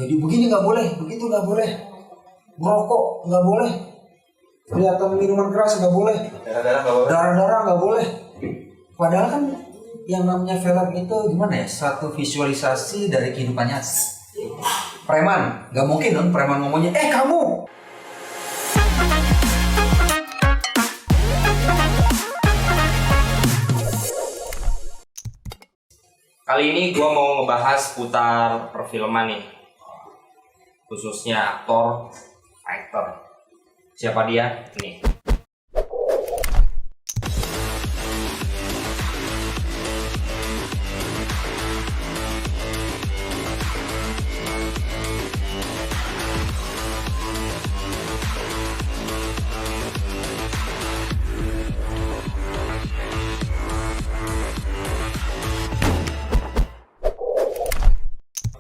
Jadi begini nggak boleh, begitu nggak boleh, merokok nggak boleh, kelihatan minuman keras nggak boleh, darah-darah nggak boleh. Padahal kan yang namanya film itu gimana ya, satu visualisasi dari kehidupannya. Preman, nggak mungkin dong preman ngomongnya, kamu. Kali ini gue mau ngebahas putar perfilman nih, khususnya aktor, fighter. Siapa dia? Nih.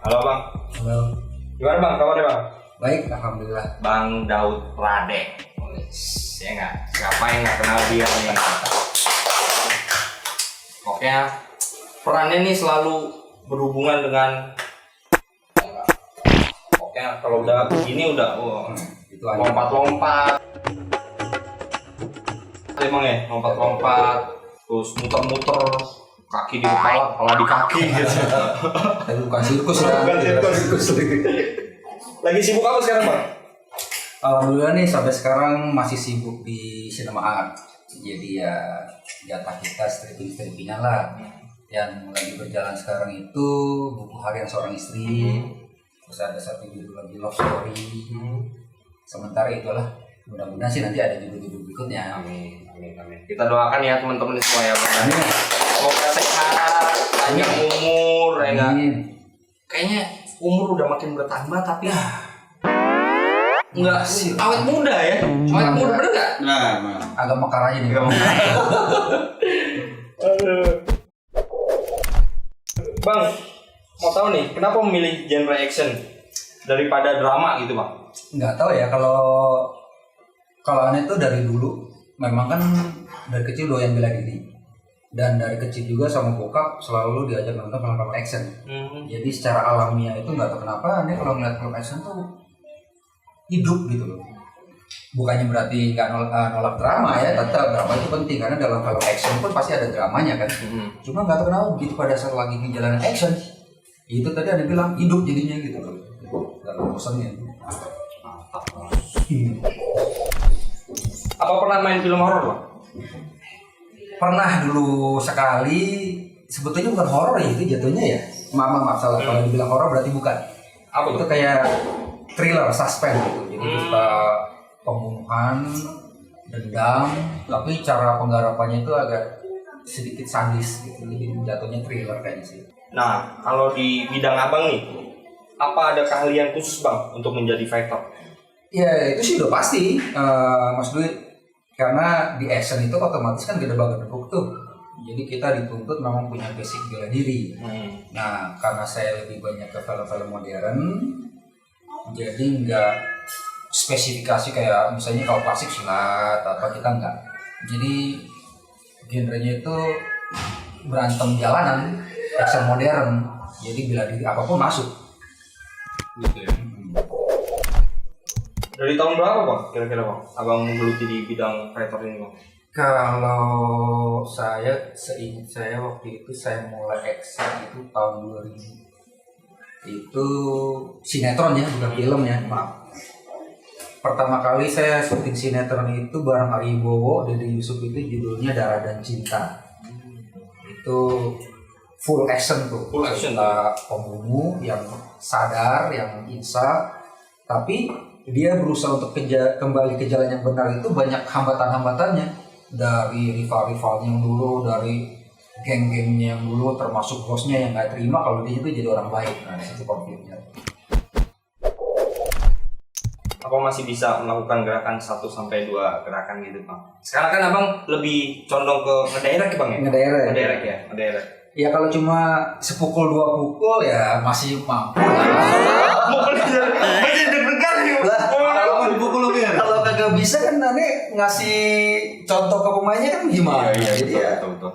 Halo Bang. Halo. Gimana Bang? Kabarnya Bang? Baik, alhamdulillah. Bang Daud Rade. Ya nggak? Siapa yang nggak kenal dia nih? Pokoknya perannya nih selalu berhubungan dengan, pokoknya kalau udah begini udah Itu aja. lompat-lompat. Emang ya, lompat-lompat, terus muter-muter, kaki di kepala, kepala di kaki gitu. Tapi bukan sirkus ya. Bukan sirkus. Lagi sibuk apa sekarang Bang? Alhamdulillah nih sampai sekarang masih sibuk di sinema art. Jadi ya jatah kita stripping-strippingan lah. Yang lagi berjalan sekarang itu buku harian seorang istri. Terus ada satu judul lagi love story. Sementara itulah. Mudah-mudahan sih nanti ada judul-judul berikutnya. Amin. Kita doakan ya teman-teman semua ya Bang. Amin. Semoga sehat, panjang umur, ya nggak? Amin. Kayaknya umur udah makin bertambah tapi nggak awet muda ya, awet muda bener nggak? Nah, agak mekar aja nih. Bang, mau tahu nih kenapa memilih genre action daripada drama gitu Bang? Nggak tahu ya, kalau aneh tuh dari dulu memang kan dari kecil doyan bela diri, dan dari kecil juga sama bokap selalu diajak nonton film-film action. Jadi secara alamiah itu nggak tahu kenapa aneh kalau ngeliat film action tuh hidup gitu loh. Bukannya berarti nggak nolak drama ya, tetap drama itu penting karena dalam film action pun pasti ada dramanya kan. Cuma nggak tahu kenapa begitu pada saat lagi ngejalanin action itu tadi ada bilang hidup jadinya gitu loh. Gak ada bosannya. Apa pernah main film horor Bang? Pernah dulu sekali, sebetulnya bukan horor ya itu jatuhnya ya. Maaf salah, kalau dibilang horor berarti bukan. Apa Itu tuh? kayak thriller, suspense gitu. Jadi kita pembunuhan, dendam, tapi cara penggarapannya itu agak sedikit sadis gitu. Jadi jatuhnya thriller kayaknya sih. Nah, kalau di bidang abang nih, apa ada keahlian khusus Bang untuk menjadi fighter? Ya itu sih udah pasti, Mas Dwi. Karena di action itu otomatis kan gede banget tuh. Jadi kita dituntut memang punya basic bela diri. Nah, karena saya lebih banyak ke film-film modern, jadi nggak spesifikasi kayak misalnya kalau klasik silat apa kita nggak. Jadi genrenya itu berantem jalanan, action modern. Jadi bela diri apapun masuk. Gitu ya. Dari tahun berapa Bang kira-kira Bang abang menggeluti di bidang fighter ini Bang? Kalau saya seingat saya waktu itu saya mulai action itu tahun 2000. Itu sinetron ya, bukan film ya, maaf. Pertama kali saya syuting sinetron itu bareng Ari Bowo, Dede Yusuf, itu judulnya Darah dan Cinta. Itu full action tuh. Full action. Pembunuh yang sadar, yang insaf, tapi dia berusaha untuk kembali ke jalan yang benar itu banyak hambatan-hambatannya. Dari rival-rivalnya yang dulu, dari geng-gengnya yang dulu, termasuk bosnya yang nggak terima kalau dia itu jadi orang baik. Nah, itu konfliknya. Apa masih bisa melakukan gerakan 1-2 gerakan gitu Bang? Sekarang kan abang lebih condong ke ngedirect Bang ya? Ngedirect ya? Ngedirect. Ya kalau cuma sepukul 2 pukul ya masih mampu lah. Masih deg-degan nih. Kalau dipukul lebih ya? Kalau kagak bisa kan nanti ngasih contoh ke pemainnya kan gimana? Iya, Jadi ya betul.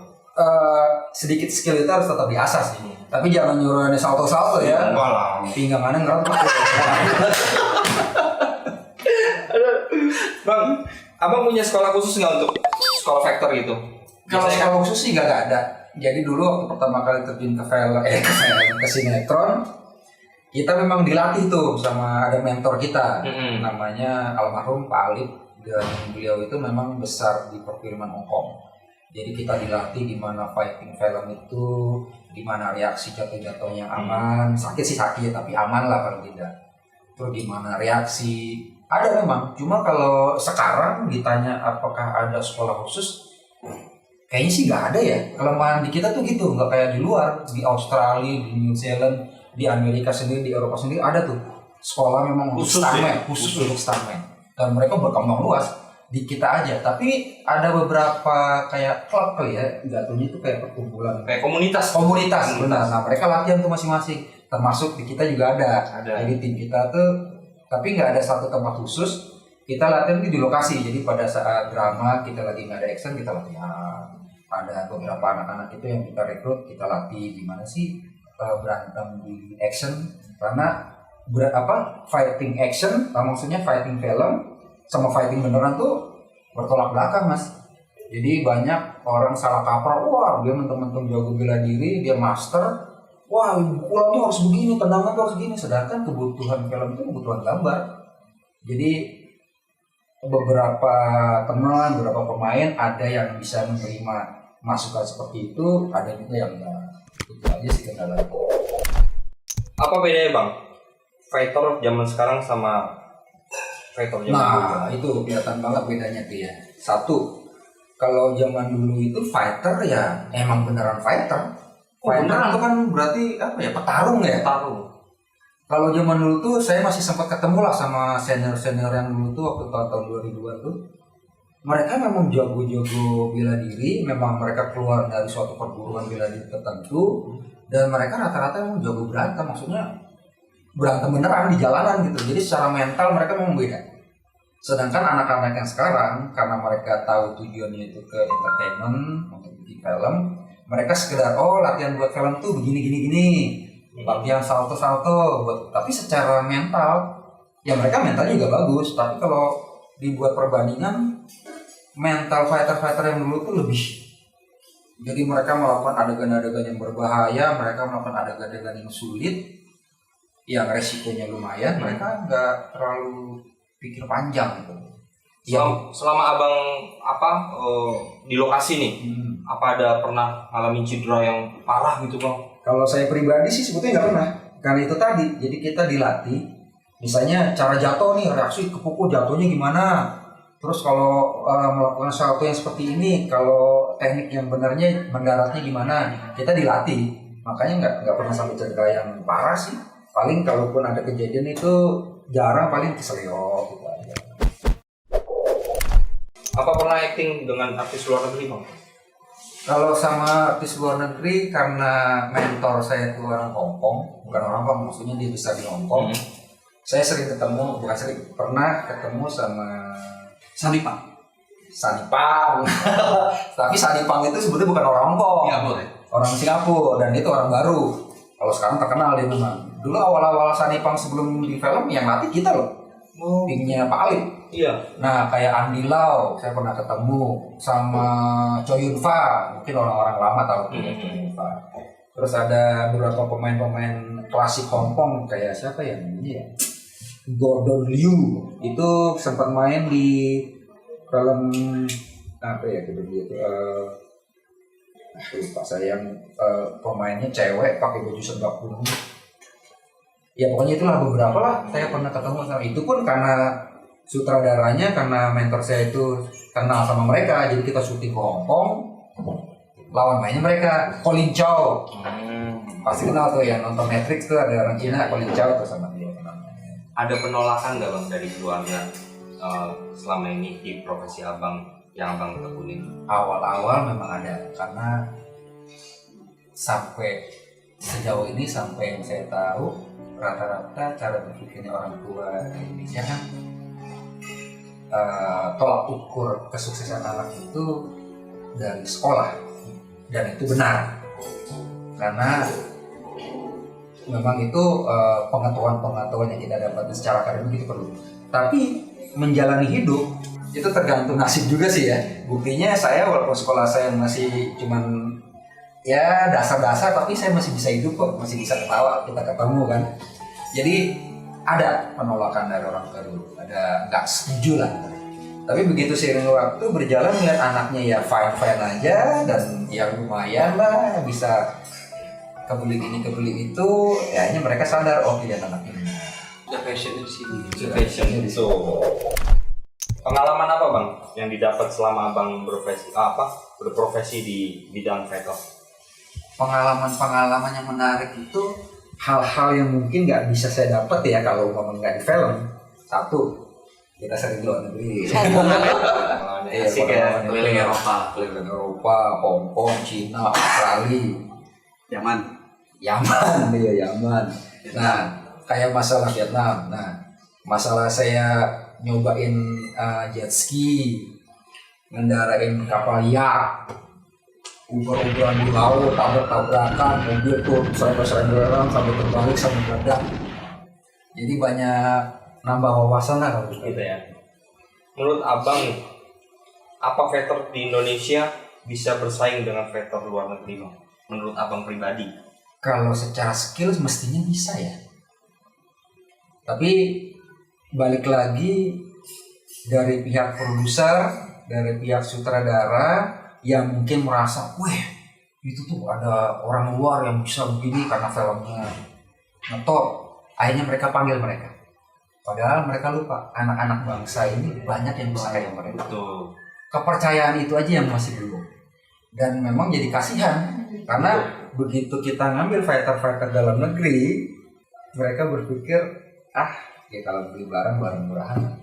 sedikit skill itu harus tetap diasah sih. Tapi jangan nyuruh salto-salto ya. Enggak lah. Pinggangannya ngeretak. Bang, abang punya sekolah khusus nggak untuk sekolah vektor gitu? Kalau sekolah khusus sih nggak ada. Jadi dulu waktu pertama kali terjun ke ke sinetron, kita memang dilatih tuh sama ada mentor kita, namanya almarhum Pak Alip, dan beliau itu memang besar di perfilman Hongkong. Jadi kita dilatih gimana fighting film itu, gimana reaksi jatuh-jatuhnya aman, sakit sih sakit tapi aman lah kalau tidak. Terus gimana reaksi, ada memang. Cuma kalau sekarang ditanya apakah ada sekolah khusus, kayaknya sih nggak ada ya. Kelemahan di kita tuh gitu, nggak kayak di luar, di Australia, di New Zealand, di Amerika sendiri, di Eropa sendiri ada tuh sekolah memang khusus stuntman, khusus untuk stuntman. Dan mereka berkembang luas. Di kita aja, tapi ada beberapa kayak klub kali ya, jatuhnya itu kayak perkumpulan, kayak komunitas, benar. Nah mereka latihan tuh masing-masing, termasuk di kita juga ada. Jadi tim kita tuh, tapi nggak ada satu tempat khusus, kita latihan di lokasi. Jadi pada saat drama kita lagi nggak ada action, kita latihan. Ada beberapa anak-anak itu yang kita rekrut, kita latih gimana sih berantem di action, karena fighting action, maksudnya fighting film sama fighting beneran tuh bertolak belakang mas. Jadi banyak orang salah kaprah, wah dia mentang-mentang jago bela diri, dia master, wah pukulan tuh harus begini, tendangan tuh harus begini. Sedangkan kebutuhan film itu kebutuhan gambar. Jadi beberapa teman, beberapa pemain ada yang bisa menerima masukan seperti itu, ada juga yang enggak. Itu aja sih kendala. Apa bedanya bang, fighter zaman sekarang sama fighter zaman dulu? Nah, itu kelihatan banget bedanya tuh ya. Satu, kalau zaman dulu itu fighter ya emang beneran fighter. Fighter itu kan berarti apa ya, petarung ya? Petarung. Kalau zaman dulu tuh saya masih sempat ketemu lah sama senior-senior yang dulu tuh waktu tahun 2000-an tuh. Mereka memang jago-jago bela diri, memang mereka keluar dari suatu perguruan bela diri tertentu, dan mereka rata-rata memang jago berantem, maksudnya berantem beneran di jalanan gitu. Jadi secara mental mereka memang beda. Sedangkan anak-anak yang sekarang, karena mereka tahu tujuannya itu ke entertainment, untuk bikin film, mereka sekedar latihan buat film tuh begini, latihan salto-salto, tapi secara mental, ya mereka mentalnya juga bagus. Tapi kalau dibuat perbandingan, mental fighter-fighter yang dulu tuh lebih. Jadi mereka melakukan adegan-adegan yang berbahaya, mereka melakukan adegan-adegan yang sulit, yang resikonya lumayan, mereka nggak terlalu pikir panjang gitu. Selama abang di lokasi nih, apa ada pernah ngalamin cedera yang parah gitu bang? Kalau saya pribadi sih sebetulnya nggak pernah, karena itu tadi. Jadi kita dilatih, misalnya cara jatuh nih, reaksi kepukul jatuhnya gimana. Terus kalau melakukan sesuatu yang seperti ini, kalau teknik yang benarnya mendaratnya gimana, kita dilatih. Makanya nggak pernah sampai cedera yang parah sih. Paling kalaupun ada kejadian itu jarang, paling keselio gitu aja. Apa pernah acting dengan artis luar negeri bang? Kalau sama artis luar negeri, karena mentor saya itu orang Hongkong, bukan orang Hongkong, maksudnya dia besar di Hongkong. Saya sering ketemu, pernah ketemu sama Sanipang. Tapi Sanipang itu sebetulnya bukan orang Hongkong, orang Singapura, dan itu orang baru. Kalau sekarang terkenal dia memang. Dulu awal-awal Sanipang sebelum di film yang latih kita loh. Timnya Pak Alip. Iya. Nah kayak Andy Lau, saya pernah ketemu sama Choi Yun Fat. Mungkin orang-orang lama tahu Choi Yun Fat. Terus ada beberapa pemain-pemain klasik Hongkong kayak siapa ya namanya ya? Gordon Liu. Itu sempat main di film apa ya gitu. Lupa saya yang pemainnya cewek pakai baju serbak kuning. Ya pokoknya itulah beberapa lah saya pernah ketemu sama itu pun karena sutradaranya, karena mentor saya itu kenal sama mereka, jadi kita syuting ke Hongkong, lawan mainnya mereka Colin Chow. Pasti kenal tuh yang nonton Matrix tuh, ada orang Cina Colin Chow tuh sama dia. Ada penolakan nggak bang dari keluarga selama ini di profesi abang yang abang tekunin? Awal-awal memang ada, karena sampai sejauh ini sampai yang saya tahu rata-rata cara berpikirnya orang tua Indonesia kan tolak ukur kesuksesan anak itu dari sekolah. dan itu benar karena memang itu pengetahuan yang kita dapat secara akademik itu perlu. Tapi menjalani hidup itu tergantung nasib juga sih ya. Buktinya saya walaupun sekolah saya masih cuman ya dasar-dasar, tapi saya masih bisa hidup kok, masih bisa ketawa, kita ketemu kan. Jadi ada penolakan dari orang tua dulu, ada nggak setuju lah. Tapi begitu seiring waktu berjalan lihat anaknya ya fine aja dan ya lumayan lah bisa kebeli ini kebeli itu, ya akhirnya mereka sadar oh tidak anak ini. The passion di sini. The passion di situ. Pengalaman apa bang yang didapat selama abang berprofesi di bidang fighter? Pengalaman yang menarik itu hal-hal yang mungkin nggak bisa saya dapat ya kalau nggak di film. Satu, kita sering di luar negeri. Keliling Eropa, Hong Kong, Cina, Australia, Yaman. Nah, kayak masalah Vietnam. Nah, masalah saya nyobain jet ski, ngendarain kapal yak, uber-uberan di laut, tabrak-tabrakan, mobil tuh serempet-serempetan sampai terbalik sampai meledak. Jadi banyak nambah wawasan lah kalau gitu ya. Menurut abang, apa fighter di Indonesia bisa bersaing dengan fighter luar negeri bang? Menurut abang pribadi? Kalau secara skill mestinya bisa ya. Tapi balik lagi dari pihak produser, dari pihak sutradara yang mungkin merasa, weh itu tuh ada orang luar yang bisa begini karena filmnya ngetop. Akhirnya mereka panggil mereka. Padahal mereka lupa anak-anak bangsa ini banyak yang bisa kayak mereka. Betul. Kepercayaan itu aja yang masih belum. Dan memang jadi kasihan karena begitu kita ngambil fighter-fighter dalam negeri, mereka berpikir ya kalau beli barang murahan.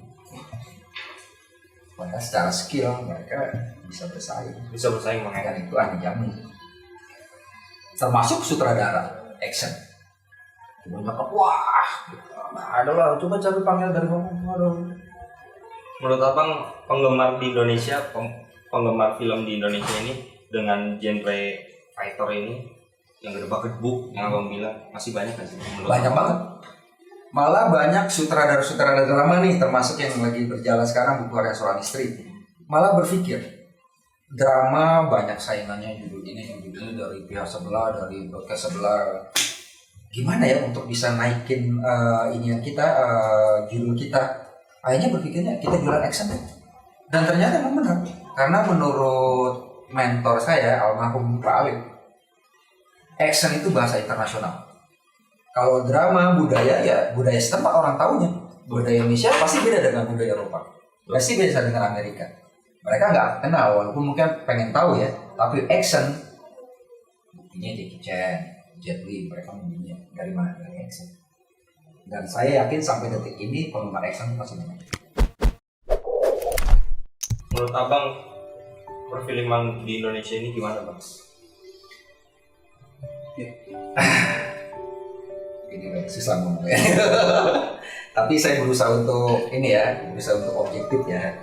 Padahal secara skill mereka bisa bersaing makanya itu aneh jamin. Termasuk sutradara action. Banyak ada lah, coba cari panggil dari mana. Menurut abang penggemar di Indonesia, penggemar film di Indonesia ini dengan genre fighter ini yang gedebak-gedebuk yang abang bilang masih banyak kan sih? Banyak banget. Malah banyak sutradara-sutradara drama nih, termasuk yang lagi berjalan sekarang buku karya seorang istri. Malah berpikir drama banyak saingannya judul ini dari pihak sebelah, dari broadcast sebelah. Gimana ya untuk bisa naikin judul kita? Akhirnya berpikirnya kita jualan action deh. Dan ternyata memang benar. Karena menurut mentor saya almarhum Pak Alif, action itu bahasa internasional. Kalau drama budaya ya budaya setempat orang tahunya. Budaya Indonesia pasti beda dengan budaya Eropa. Pasti beda dengan Amerika. Mereka nggak kenal walaupun mungkin pengen tahu ya. Tapi action, buktinya Jackie Chan, Jet Li, mereka mempunyai dari mana? Dari action. Dan saya yakin sampai detik ini penggemar action masih banyak. Menurut abang perfilman di Indonesia ini gimana bang? Ini susah ngomong ya. Tapi saya berusaha untuk objektif ya.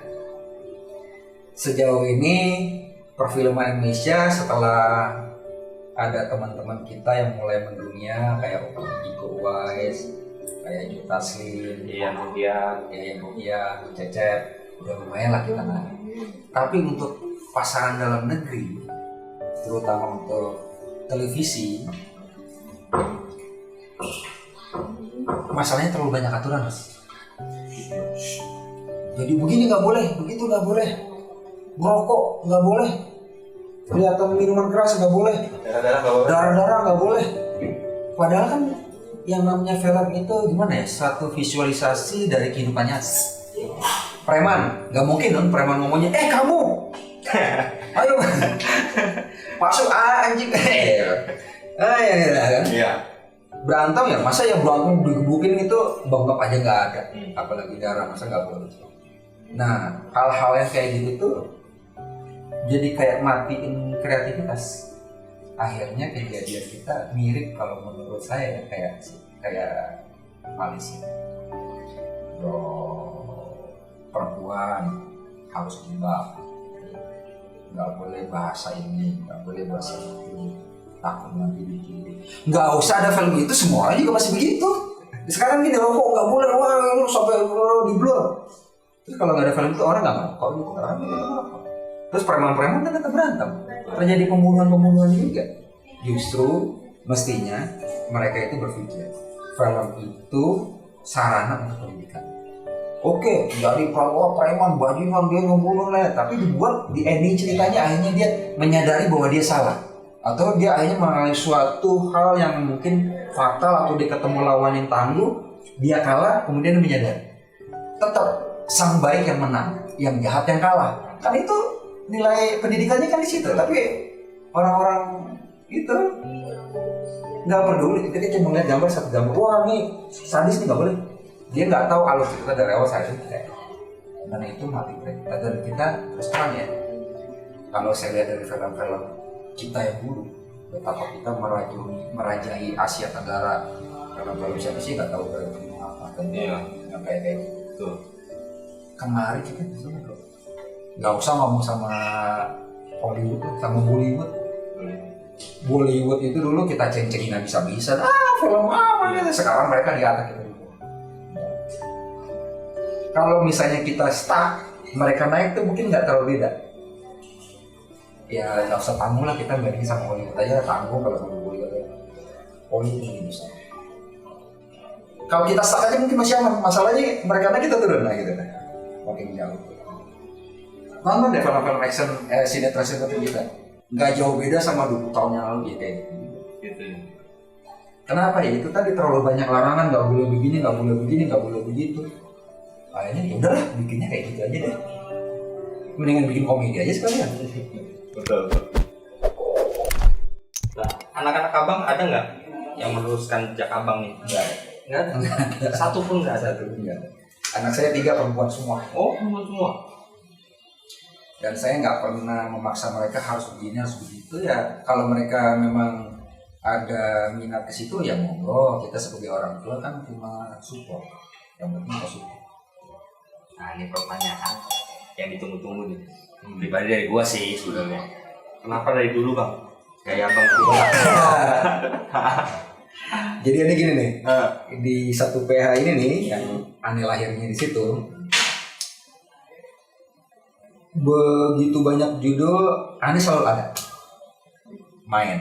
Sejauh ini perfilman Indonesia setelah ada teman-teman kita yang mulai mendunia kayak Iko Uwais, kayak Joe Taslim, Yayan Ruhian, Cecep, udah lumayan lah kita naik. Tapi untuk pasaran dalam negeri, terutama untuk televisi, masalahnya terlalu banyak aturan mas. Jadi begini nggak boleh, begitu nggak boleh, merokok nggak boleh, kelihatan minuman keras nggak boleh, darah-darah nggak boleh. Padahal kan yang namanya film itu gimana ya, satu visualisasi dari kehidupannya. Preman nggak mungkin dong preman ngomongnya kamu ayo masuk anjing kan Iya. Berantem ya masa yang berantem digebukin itu bengkak aja nggak ada, apalagi darah, masa nggak boleh. Nah hal-hal yang kayak gitu tuh jadi kayak matiin kreativitas. Akhirnya kejadian kita mirip kalau menurut saya kayak Malaysia. Perempuan harus jilbab, nggak boleh bahasa ini, nggak boleh bahasa itu, takut nanti dikiri. Nggak usah ada film itu, semua orang juga masih begitu. Sekarang gini, kok nggak boleh, wah lu sampai di blur. Terus kalau nggak ada film itu orang nggak ngerokok gitu, orang nggak ngerokok. Terus preman-preman kan tetap berantem, terjadi pembunuhan juga. Justru mestinya mereka itu berpikir film itu sarana untuk pendidikan. Oke, dari prawa preman bajingan dia ngebunuh lah, tapi dibuat di ending ceritanya akhirnya dia menyadari bahwa dia salah, atau dia akhirnya mengalami suatu hal yang mungkin fatal, atau dia ketemu lawan yang tangguh, dia kalah, kemudian dia menyadari. Tetap sang baik yang menang, yang jahat yang kalah. Kan itu nilai pendidikannya kan di situ. Tapi orang-orang itu nggak peduli, kita cuma melihat gambar satu gambar, wah nih sadis nih nggak boleh. Dia nggak tahu alur cerita dari awal saya itu karena itu mati kita. Dan kita terus terang ya, kalau saya lihat dari film-film kita yang dulu, betapa kita merajai Asia Tenggara. Film-film siapa sih nggak tahu film apa kan? Yang kayak gitu. Kemarin kita bisa nggak usah ngomong sama Hollywood, sama Bollywood. Bollywood itu dulu kita ceng-cengin bisa-bisa, film apa gitu. Sekarang mereka di atas kita. Kalau misalnya kita stuck, mereka naik tuh mungkin nggak terlalu beda. Ya nggak usah tanggung lah, kita bandingin sama Hollywood aja, tanggung kalau sama Bollywood ya. Hollywood mungkin bisa. Kalau kita stuck aja mungkin masih aman. Masalahnya mereka naik kita turun lah gitu kan. Makin jauh. Nonton deh film-film action, sinetron kita. Nggak jauh beda sama 20 tahun yang lalu gitu. Kenapa ya? Itu tadi terlalu banyak larangan, nggak boleh begini, nggak boleh begini, nggak boleh begitu. Kayaknya ya udahlah, bikinnya kayak gitu aja deh. Mendingan bikin komedi aja sekalian. Betul. Nah, anak-anak abang ada nggak yang meneruskan jejak abang nih? Nggak ada. Satu pun nggak ada. Anak saya 3 perempuan semua. Oh, perempuan semua. Dan saya nggak pernah memaksa mereka harus begini, harus begitu ya. Kalau mereka memang ada minat ke situ ya monggo. Kita sebagai orang tua kan cuma support. Yang penting positif. Nah, ini pertanyaan yang ditunggu-tunggu nih. Pribadi dari gua sih sebenarnya. Kenapa dari dulu bang? Kayak abang dulu. Jadi ini gini nih, di satu PH ini nih, yang aneh lahirnya di situ. Begitu banyak judul, aneh selalu ada. Main.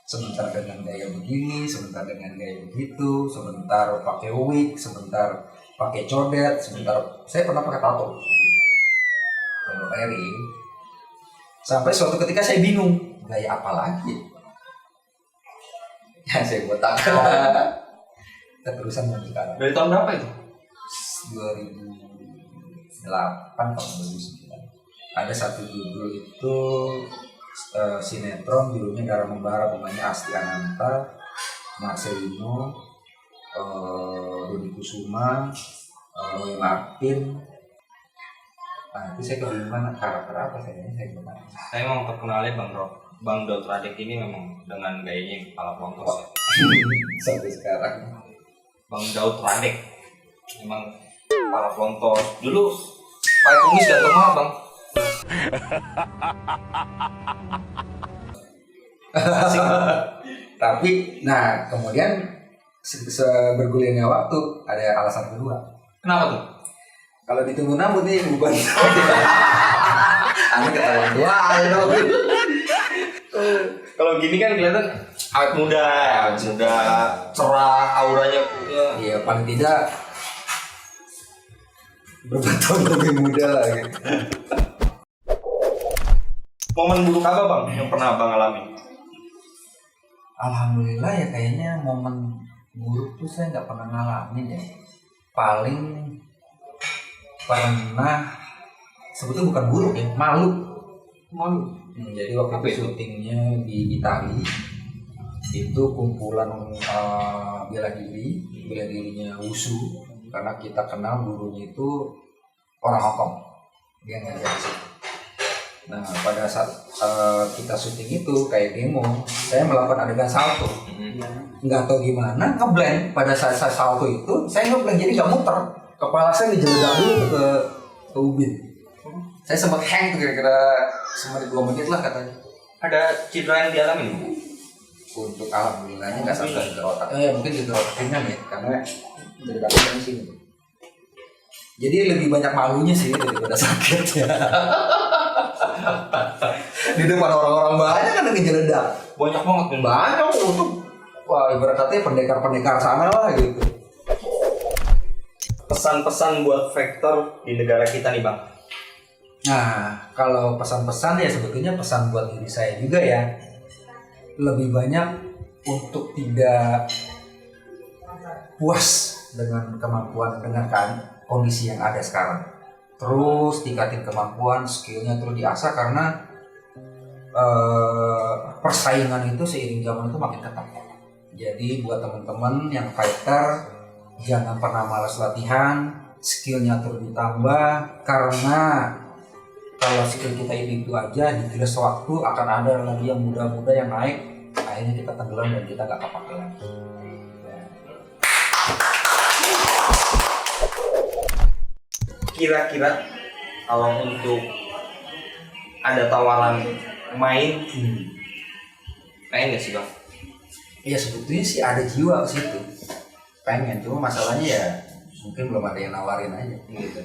Sebentar dengan gaya begini, sebentar dengan gaya begitu, sebentar pakai wig, sebentar pakai codet, sebentar saya pernah pakai tato. Kalau airing, sampai suatu ketika saya bingung, gaya apa lagi? Ya saya botak. Keterusan yang sekarang. Dari tahun berapa itu? 2008 atau 2009. Ada satu judul itu sinetron judulnya Garam Membara, pemainnya Asti Ananta, Marcelino, Dodi Kusuma, Martin. Nah itu saya kebingungan karakter apa saya kebingungan. Saya memang terkenalnya Bang Daud Radek ini memang dengan gayanya kepala pelontos ya. Sampai sekarang. Bang Daud Radek memang kepala pelontos. Dulu pakai kumis ganteng banget bang. Tapi, nah kemudian bergulirnya waktu ada alasan kedua. Kenapa tuh? Kalau ditunggu rambut nih bukan. Anak ketahuan tua. Kalau gini kan kelihatan awet muda, cerah, auranya. Iya paling tidak berapa tahun lebih muda lah gitu. Momen buruk apa bang yang pernah abang alami? Alhamdulillah ya kayaknya momen buruk tuh saya nggak pernah ngalamin ya. Paling pernah sebetulnya bukan buruk ya, malu. Jadi waktu itu syutingnya di Itali itu kumpulan bela dirinya Wushu, karena kita kenal gurunya itu orang Hongkong, dia ngajar di situ. Nah pada saat kita syuting itu kayak demo, saya melakukan adegan salto, nggak tahu gimana ngeblend. Pada saat saya salto itu saya ngeblend, jadi nggak muter, kepala saya ngejeledak dulu ke ubin. Saya sempat hang tuh kira-kira semenit 2 menit lah katanya. Ada cedera yang dialami nih? Untuk alhamdulillahnya nggak sampai ke otak. Mungkin ke otak ringan ya, karena dari belakang di sini. Jadi lebih banyak malunya sih daripada sakitnya. Di depan orang-orang banyak kan ngejeledak. Banyak banget nih. Banyak untuk wah ibarat katanya pendekar-pendekar sana lah gitu. Pesan-pesan buat Vector di negara kita nih Bang. Nah, kalau pesan-pesan ya sebetulnya pesan buat diri saya juga ya. Lebih banyak untuk tidak puas dengan kemampuan dengan kondisi yang ada sekarang. Terus tingkatin kemampuan, skillnya terus diasah karena persaingan itu seiring zaman itu makin ketat. Jadi buat teman-teman yang fighter jangan pernah malas latihan, skillnya terus ditambah karena kalau skill kita itu aja di terus waktu akan ada lagi yang muda-muda yang naik, akhirnya kita tenggelam dan kita nggak kepake lagi. Kira-kira kalau untuk ada tawaran main, pengen nggak sih Bang? Iya sebetulnya sih ada jiwa ke situ, pengen, cuma masalahnya ya mungkin belum ada yang nawarin aja gitu.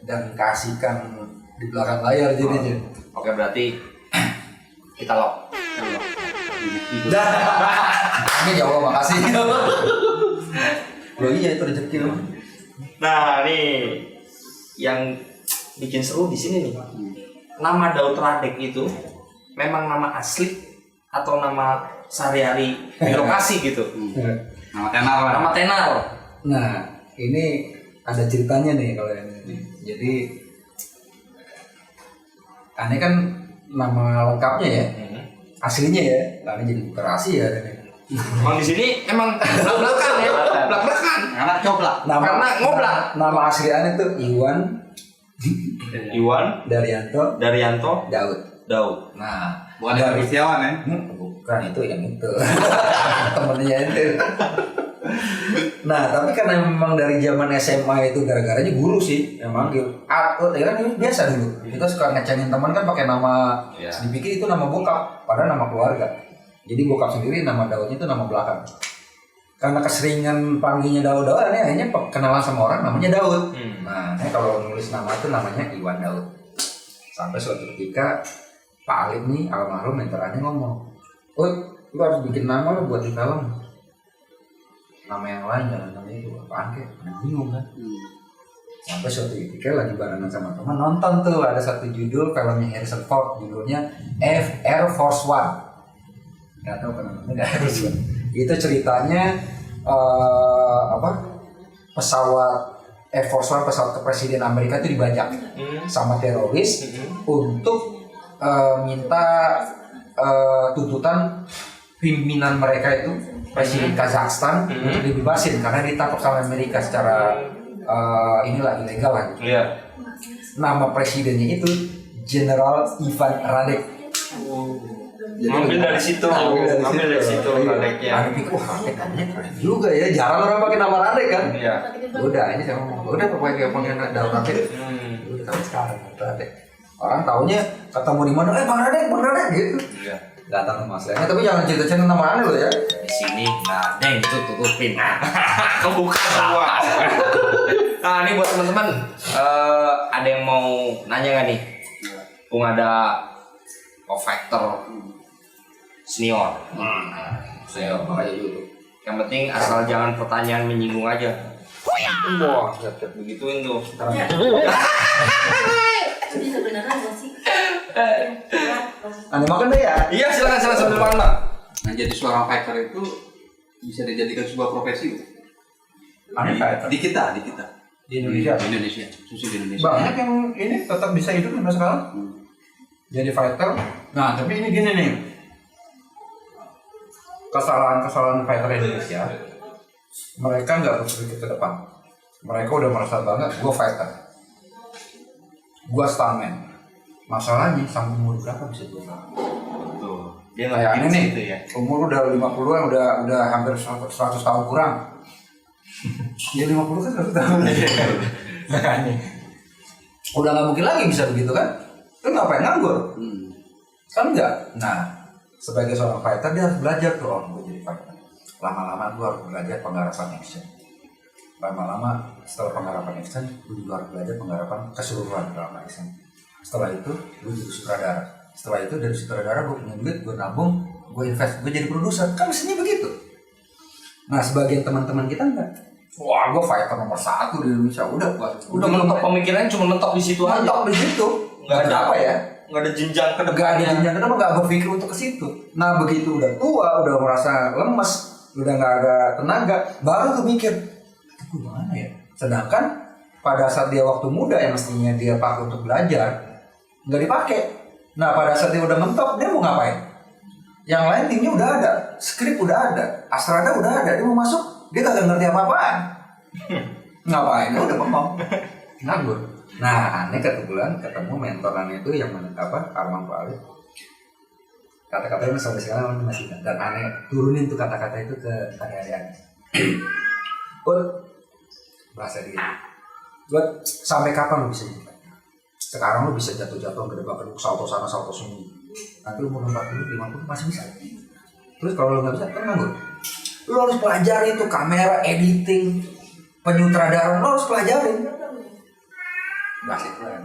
Dan kasihkan di belakang layar jadinya. Oke berarti kita lock. Amin ya Allah, makasih. Loh iya itu rezeki lo. Nah nih yang bikin seru di sini nih. Nama Daud Radek itu memang nama asli atau nama sehari-hari di lokasi gitu? Nama tenar lah. Nama tenar. Nah ini ada ceritanya nih kalau ini. Jadi aneh kan nama lengkapnya ya, aslinya ya, karena jadi bukarasi ya. Emang di sini emang belak-belakan ya, belak-belakan. Karena coplak. Karena ngoblak. Nama asli aneh tuh Iwan Daryanto Daud. Nah, Bukan dari Setiawan ya? bukan itu yang itu. Temennya itu. Nah, tapi karena memang dari zaman SMA itu gara-garanya guru sih, memang gitu. Ya kan ini biasa dulu. Kita suka ngecengin teman kan pakai nama, dipikir itu nama bokap, padahal nama keluarga. Jadi bokap sendiri nama Daudnya itu nama belakang. Karena keseringan panggilnya Daud, akhirnya kenalan sama orang namanya Daud. Nah, kalau nulis nama itu namanya Iwan Daud. Sampai suatu ketika Pak Alim nih almarhum mentorannya ngomong, lu harus bikin nama lu buat di film. Nama yang lain jangan nama itu apaan kek, bingung kan. Sampai suatu ketika lagi barengan sama teman nonton tuh ada satu judul filmnya Harrison Ford, judulnya Air Force One. Nggak tahu kenapa nggak Air Force One. Itu ceritanya pesawat Air Force One, pesawat kepresiden Amerika itu dibajak sama teroris untuk minta tuntutan pimpinan mereka itu presiden Kazakhstan untuk dibebasin karena ditangkap sama Amerika secara ilegal lah gitu. Nama presidennya itu General Ivan Radek. Ambil dari situ Radeknya. Aku pikir, Radek namanya keren juga ya. Jarang orang pakai nama Radek kan. Iya. Udah, ini saya ngomong, udah pakai Daud Radek. Udah sampai sekarang Radek. Orang taunya ketemu di mana, Bang Radek gitu. Iya. Gak tahu nama aslinya, tapi jangan cerita-cerita nama aneh lo ya. Di sini nggak ada yang tutupin. Kebuka semua. Nah ini buat teman-teman, ada yang mau nanya nggak nih? Bung ada Vector senior. Saya makanya dulu. Yang penting asal jangan pertanyaan menyinggung aja. Wah, siap-siap begituin tuh. Jadi sebenarnya nggak sih? Anda makan deh ya? Iya silakan sambil makan Bang. Nah jadi seorang fighter itu bisa dijadikan sebuah profesi. Di kita. Di Indonesia. Khusus di Indonesia. Banyak yang ini tetap bisa hidup sampai sekarang. Jadi fighter. Nah, tapi ini gini nih. Kesalahan fighter Indonesia. Mereka nggak berpikir ke depan. Mereka udah merasa banget, gue fighter. Gue stuntman. Masalahnya sampai umur berapa bisa gue? Betul. Dia Kayak ini nih, gitu ya. umur udah 50-an, udah hampir 100 tahun kurang. Ya 50 kan 100 tahun. Makanya. Udah nggak mungkin lagi bisa begitu kan? Kan ngapain nganggur? Kan enggak. Nah, sebagai seorang fighter dia harus belajar tuh, oh gue jadi fighter. Lama-lama gue harus belajar penggarapan action. Lama-lama setelah penggarapan action, gue juga harus belajar penggarapan keseluruhan dalam action. Setelah itu, gue jadi sutradara. Setelah itu dari sutradara gue punya duit, gue nabung, gue invest, gue jadi produser. Kan mestinya begitu. Nah, sebagian teman-teman kita enggak. Wah, gue fighter nomor 1 di Indonesia. Udah mentok pemikirannya cuma mentok di situ aja. mentok di situ. Nggak ada apa ya? Nggak ada jenjang ke Gak ada depannya. jenjang ke depan, gak berpikir untuk ke situ. Nah begitu udah tua, udah merasa lemes, udah gak ada tenaga, baru tuh mikir, itu gimana ya? Sedangkan pada saat dia waktu muda yang mestinya dia pakai untuk belajar, nggak dipakai. Nah pada saat dia udah mentok, dia mau ngapain? Yang lain timnya udah ada, skrip udah ada, Astrada udah ada, dia mau masuk, dia kagak ngerti apa-apaan. Ngapain? Dia udah bengong, nganggur. Nah, aneh kebetulan ketemu mentor aneh itu yang Arman Pak Alif. Kata-katanya sampai sekarang masih ingat. Dan aneh turunin tuh kata-kata itu ke adik-adik aneh. Bahasa diri. Buat sampai kapan lu bisa jadi fighter? Sekarang lu bisa jatuh-jatuh gedebak-gedebuk, salto sana, salto sini. Nanti umur 40, 50 masih bisa. Terus kalau lu nggak bisa, kan nganggur. Lu harus pelajari tuh kamera, editing, penyutradaraan, lu harus pelajarin. Masih keren.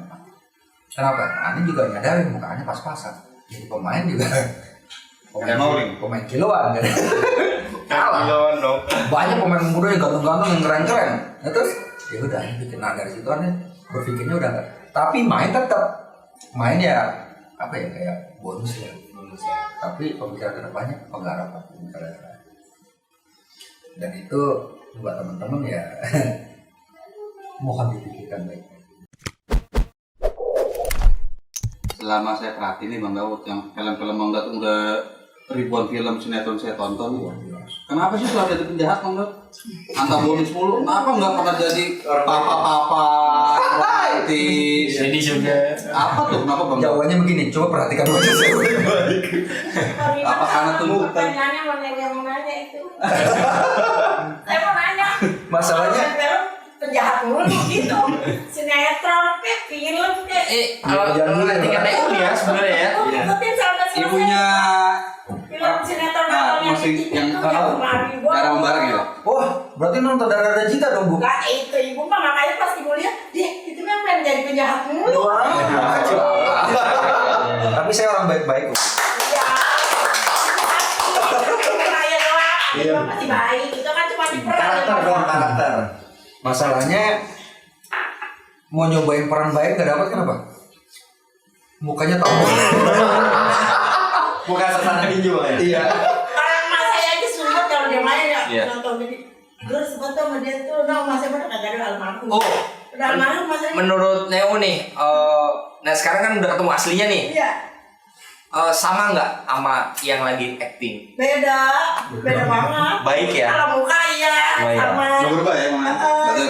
Kenapa? Aneh juga nyadarin mukanya pas-pasan. Jadi pemain juga pemain kiloan kan. Kalah. Kiloan dong. Banyak pemain muda yang ganteng-ganteng yang keren-keren. Nah, terus ya udah bikin. Nah dari situ aneh berpikirnya udah enggak. Tapi main tetap. Main ya apa ya kayak bonus ya. Tapi pemikiran kedepannya penggarapan. Dan itu buat teman-teman ya mohon dipikirkan baik. Selama saya perhatiin nih Bang Daud, yang film-film Bang Daud udah ribuan film sinetron saya tonton. Kenapa sih selalu jadi penjahat Bang Daud? Antagonis mulu, kenapa nggak pernah jadi papa-papa romantis? Jadi juga. Apa tuh? Kenapa Bang Daud? Jawabannya begini, coba perhatikan dulu. Apa karena tuntutan? Pertanyaannya mana yang mau nanya itu? Saya mau nanya. Masalahnya penjahat mulu gitu. Sinetron kayak film kayak. Kalau nanti kan Uni ya sebenarnya ya. Ngikutin sampai selesai. Ibunya Film sinetron yang masih yang kemarin darah membara gitu. wah, berarti nonton Darah Cita dong, Bu. Lah itu ibu mah makanya pas ibu lihat, dia itu kan pengen jadi penjahat mulu. Tapi saya orang baik-baik kok. Iya. Saya doang, ada mah pasti baik. Itu kan cuma diperan. Karakter. Masalahnya mau nyobain peran baik gak dapat kenapa? Mukanya tombol. Bukan sesana tinju ya. Iya. Mas saya aja sempat kalau dia main ya Iya. nonton jadi. Terus sempat sama dia tuh, mas saya pernah kagak ada almarhum. Oh, Udah almarhum mas saya. menurut Neo nih, nah sekarang kan udah ketemu aslinya nih. Iya. Sama nggak sama yang lagi acting? Beda banget. Baik ya? Kalau muka iya, Oh, iya. sama. Nggak berubah ya, Bang?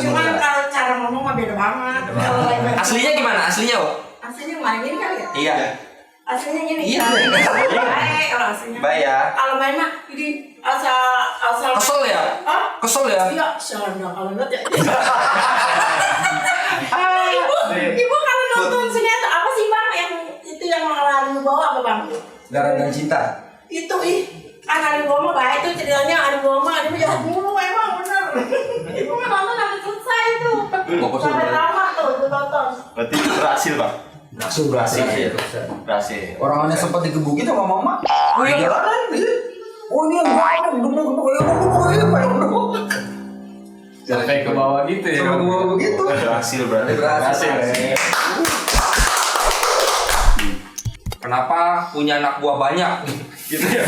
Cuman kalau cara ngomong mah beda banget. Kalau lain-lain. Aslinya gimana? Aslinya, Oh? Aslinya mainin kali ya? Iya. Aslinya gini. Iya. Baik kalau aslinya. Baik ya. Kalau main mah jadi asal. Kesel ya? Hah? Kesel ya? Iya, selalu kalau enggak ya. Ibu kalau nonton sinetron apa sih bang yang itu yang Ari bawa apa bang? Darah dan Cinta. Itu kan Ari bawa mah baik itu ceritanya Ari bawa mah Ari jahat mulu emang bener. Ibu mah nonton sampai selesai itu. Sampai lama tuh itu nonton. Berarti berhasil, Bang? Berhasil. Berhasil. Orang aneh sempat digebukin sama mama. Oh iya jalanan. Oh ini yang Sampai ke bawah gitu ya. Sampai ke bawah begitu. Berhasil berarti. Berhasil. Kenapa punya anak buah banyak? Gitu ya.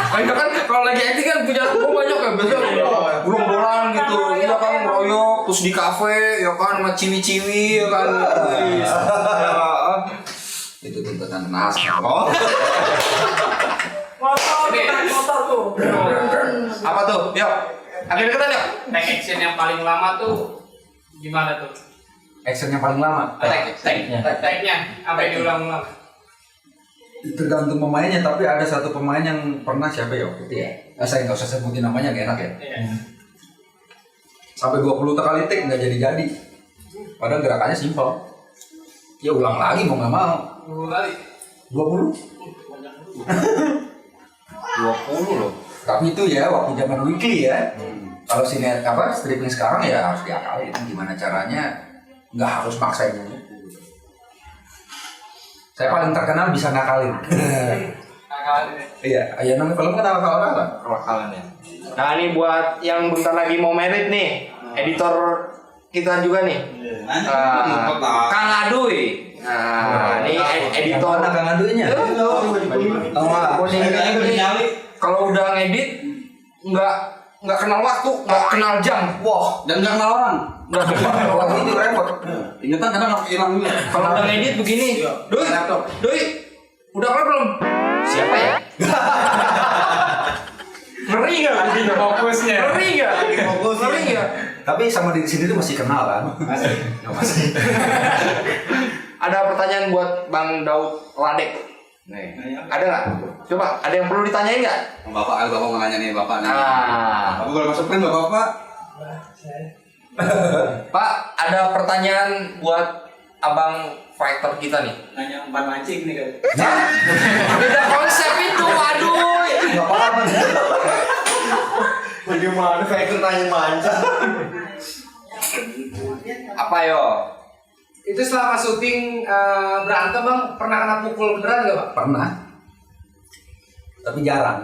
Kayak kan kalau lagi acting kan punya anak buah banyak ya biasanya bulan gitu. Iya kan ngeroyok terus di kafe ya kan sama ciwi-ciwi ya kan. Itu tuntutan nas. Oh. Motor tuh. Apa tuh? Yuk. Akhirnya kita yuk. Take action yang paling lama tuh gimana tuh? Action yang paling lama. Take-nya sampai diulang-ulang. Tergantung pemainnya, tapi ada satu pemain yang pernah siapa ya waktu itu ya. Saya nggak usah sebutin namanya, gak enak ya. Iya. Sampai 20 kali take nggak jadi-jadi. Padahal gerakannya simpel. Ya ulang lagi mau nggak mau. 10 kali. 20. 20 loh. Tapi itu ya waktu zaman weekly ya. Kalau stripping sekarang ya harus diakalin. Gimana caranya? Nggak harus maksain dulu. Saya paling terkenal bisa ngakalin. Kali nih. Iya, ya namanya film kan akal-akalan. Kelakalan ya. Nah ini buat yang bentar lagi mau merit nih, editor kita juga nih. Kang Aduy. Nah, ini editor Kang Aduinya. Kalau udah ngedit nggak kenal waktu, nggak kenal jam. Wah, Dan nggak kenal orang. Wah, ini repot. Ingetan kadang hilang juga. kalau udah ngedit begini, Doi, udah kelar belum? Siapa ya? Ngeri nggak begini fokusnya? Ngeri nggak? Tapi sama diri sendiri masih kenal kan? Masih. Ada pertanyaan buat Bang Daud Ladek. Nih, ada nggak? Coba, ada yang perlu ditanyain nggak? Bapak mau nanya nih bapak nih. Ah, Bapak boleh masuk kan bapak? Pak, ada pertanyaan buat abang fighter kita nih. Nanya umpan mancing nih kan. Beda konsep itu, aduh. Nggak apa-apa. Bagaimana fighter tanya mancing? Apa yo? Itu selama syuting berantem bang, pernah kena pukul beneran gak bang? Pernah. Tapi jarang.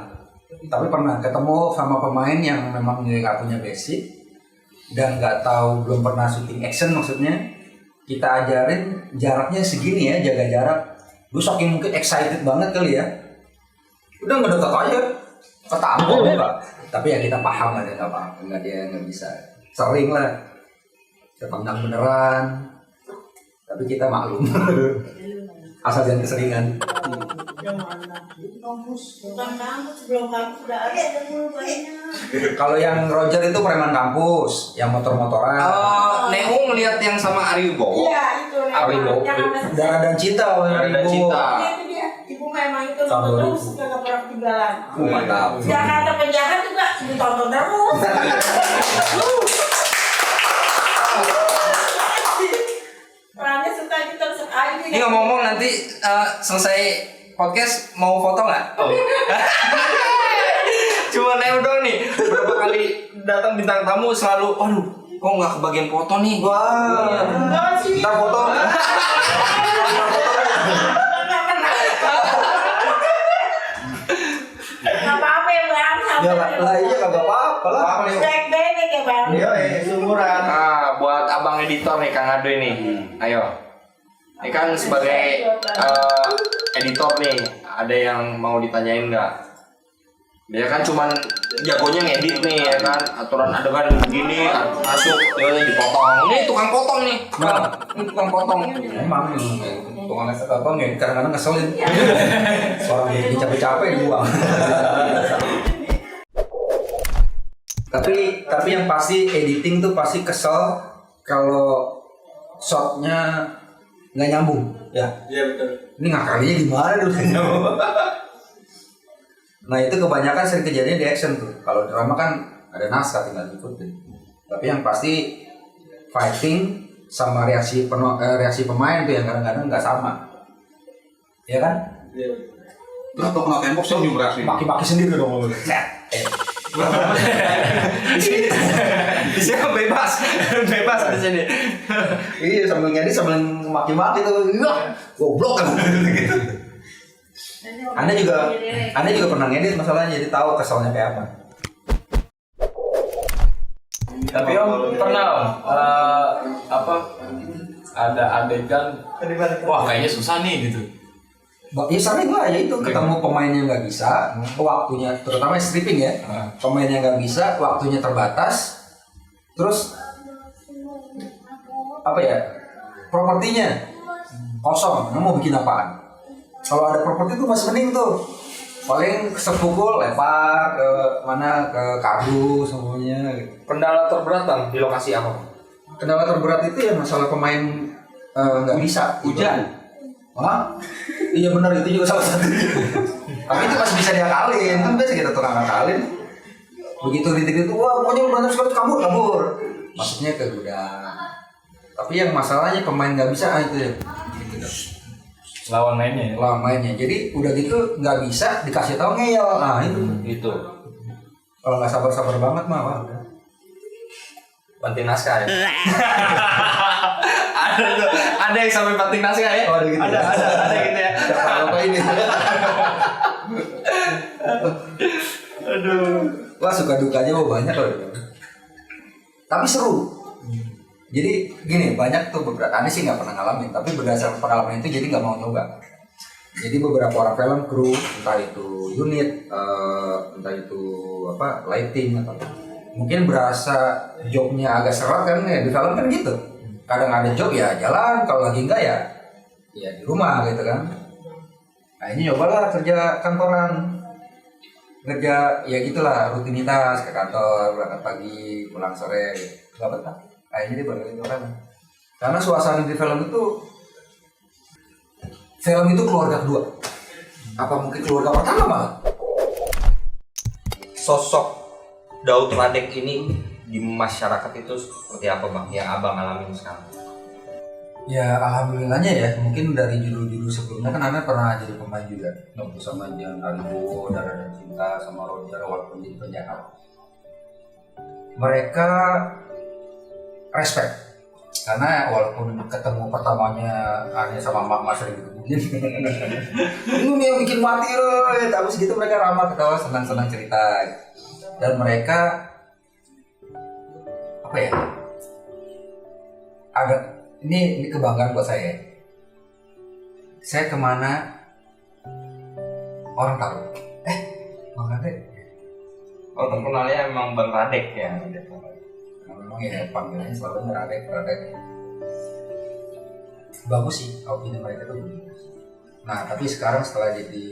Tapi pernah ketemu sama pemain yang memang dia nggak punya basic dan nggak tahu, belum pernah syuting action maksudnya. Kita ajarin jaraknya segini ya, jaga jarak. Gue saking mungkin excited banget kali ya. Udah ngedekat aja, ketampol Pak. Tapi ya kita paham lah dia nggak apa, dia nggak bisa. Sering lah, ketendang beneran. Tapi kita maklum. Asal jangan keseringan. Bukan kampus, sebelum kampus sudah ada dulu banyak. Kalau yang Roger itu preman kampus, yang motor-motoran. Neo ngelihat yang sama Ari Wibowo. Iya itu. Aribo, Darah dan Cinta, Darah dan Cinta. Iya itu dia. Ibu memang itu Tahun nonton 2000. terus kagak pernah ketinggalan. Mantap. Jakarta penjahat juga ditonton terus. Orangnya suka gitu sekali. Ini ngomong-ngomong nanti selesai podcast mau foto nggak? Oh. Cuma Neo doang nih. Berapa kali datang bintang tamu selalu, aduh, kok nggak kebagian foto nih? Wah. Ntar foto. Gak apa-apa ya bang. Ya lah iya kagak apa-apa lah. Cek bebek ya bang. Iya, sumuran. Nah, buat abang editor nih Kang Aduy nih, ayo. Ini kan sebagai editor nih, ada yang mau ditanyain nggak? Dia kan cuman jagonya ngedit nih ya kan, aturan adegan begini, masuk, dia dipotong. Ini tukang potong nih, Bang. Ini tukang potong. Emang tukang potong ya kadang-kadang ngeselin. Orang yang capek-capek dibuang. Tapi yang pasti editing tuh pasti kesel kalau shotnya nggak nyambung ya. Iya betul. Ini ngakalinya gimana dulu? Nah itu kebanyakan sering kejadian di action tuh. Kalau drama kan ada naskah tinggal ikutin. Tapi yang pasti fighting sama reaksi pemain tuh yang kadang-kadang nggak sama. Ya kan? Iya. Terus kalau kena tembok senyum reaksi. Maki-maki sendiri dong. Di sini bebas di sini. Iya sambil ngedit sambil maki-maki tuh. Goblok kan gitu. Anda juga pernah ngedit masalahnya, jadi tahu kesalnya kayak apa. Tapi Om pernah Om ada adegan wah kayaknya susah nih gitu. Ya sering lah ya itu ketemu pemain yang nggak bisa, waktunya terutama stripping ya, pemain yang nggak bisa, waktunya terbatas, terus apa ya, propertinya kosong, mau bikin apaan? Kalau ada properti itu masih mending tuh, paling sepukul lempar ke mana, ke kardus semuanya. Gitu. Kendala terberat Bang di lokasi apa? Kendala terberat itu ya masalah pemain nggak bisa. Hujan. Wah, iya benar itu juga salah satu. Tapi itu masih bisa diakalin, kan biasa kita tukang akalin. Begitu rintik itu, wah pokoknya berantem sekali kabur. Maksudnya ke gudang. Tapi yang masalahnya pemain nggak bisa itu ya. gitu. Lawan mainnya ya. Lawan mainnya. Jadi udah gitu nggak bisa dikasih tahu ngeyel. Nah itu. Kalau nggak sabar-sabar banget mah wah, udah. Banting naskah ya. ada yang sampai banting naskah ya? Oh, ada gitu. Ada gitu ya. Apa ini? Aduh. Wah suka dukanya banyak loh. Tapi seru. Jadi gini banyak tuh beberapa. Aneh sih nggak pernah ngalamin. Tapi berdasarkan pengalaman itu jadi nggak mau nyoba. Jadi beberapa orang film kru, entah itu unit, entah itu apa lighting atau mungkin berasa jobnya agak seret kan ya di film kan gitu. Kadang ada job ya jalan, kalau lagi enggak ya di rumah gitu kan. Nah ini nyobalah kerja kantoran, kerja ya gitulah rutinitas ke kantor, berangkat pagi, pulang sore, nggak betah. Akhirnya dia balik ke orang. Karena suasana di film itu keluarga kedua. Apa mungkin keluarga pertama malah? Sosok Daud Radek ini di masyarakat itu seperti apa bang? Yang abang alamin sekarang? Ya alhamdulillahnya ya, mungkin dari judul-judul sebelumnya kan Anda pernah jadi pemain juga. Sama Jan Aribo, Darah dan Cinta, sama Roger walaupun jadi penjahat. Mereka respect. Karena walaupun ketemu pertamanya Anya sama Mak Mas sering digebukin. Ini nih yang bikin mati loh. Tapi segitu mereka ramah, ketawa, senang-senang cerita. Dan mereka apa ya? Ini kebanggaan buat saya. Saya kemana orang tahu. Bang Radek. Oh terkenalnya emang Bang Radek ya. Memang ya panggilannya selalu Radek. Bagus sih opini mereka tuh bagus. Nah tapi sekarang setelah jadi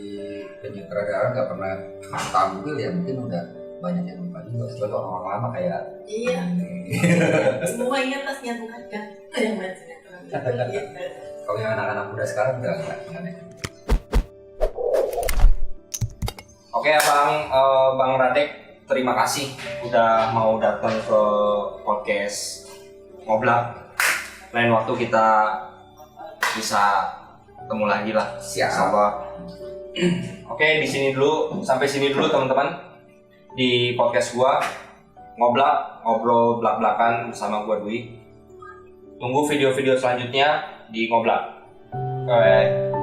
penyutradara nggak pernah tampil ya mungkin udah banyak yang lupa juga kecuali orang-orang lama kayak Iya. Semua ingat tasnya bukan kan? Yang baca. kalau yang anak-anak muda sekarang udah nggak ada. Oke Bang Radek, terima kasih udah mau datang ke podcast Ngoblak. Lain waktu kita bisa ketemu lagi lah. Siap. Oke, sampai sini dulu teman-teman di podcast gua ngobrol belak-belakan bersama gua Dwi. Tunggu video-video selanjutnya di Ngoblak. Bye.